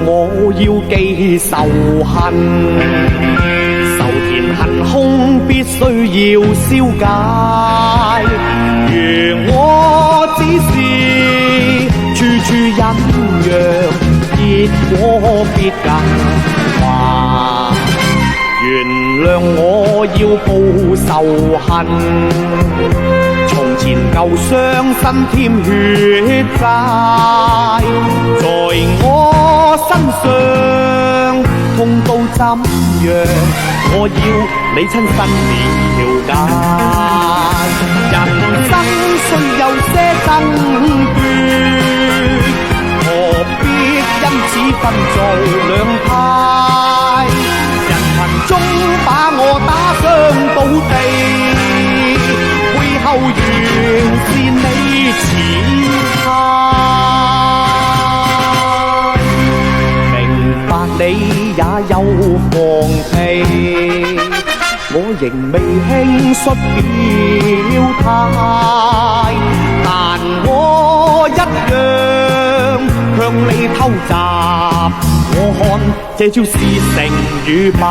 我要記仇恨，仇田恨空必須要消解。如我只是處處忍讓，結果必更壞。原諒我要報仇恨，從前舊傷身添血債，在我身上痛到怎樣，我要你親身了解。人生雖有些爭奪，何必因此分做兩派？人群中把我打傷倒地，背後原是你似態。明白你也有防備，我仍未輕率表態，但我一樣向你偷襲。我看這招是成與敗。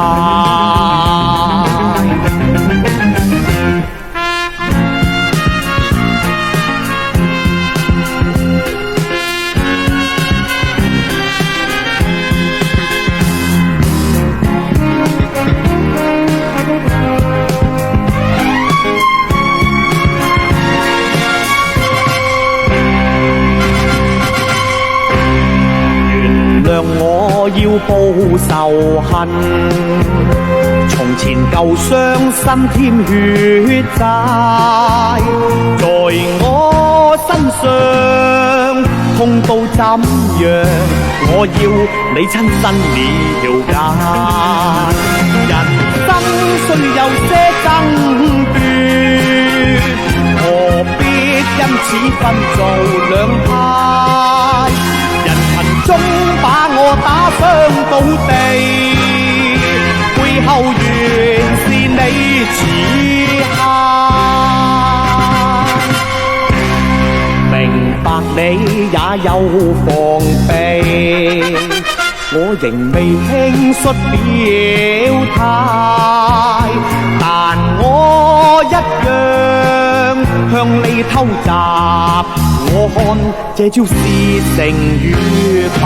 我要報仇恨，從前舊傷心添血債，在我身上痛到怎樣，我要你親身了解。人生雖有些爭奪，何必因此分做兩派？人群中把我打傷倒地，背後原是你似態。明白你也有防備，我仍未輕率表態，但我一樣向你偷襲。我看這招是成與敗。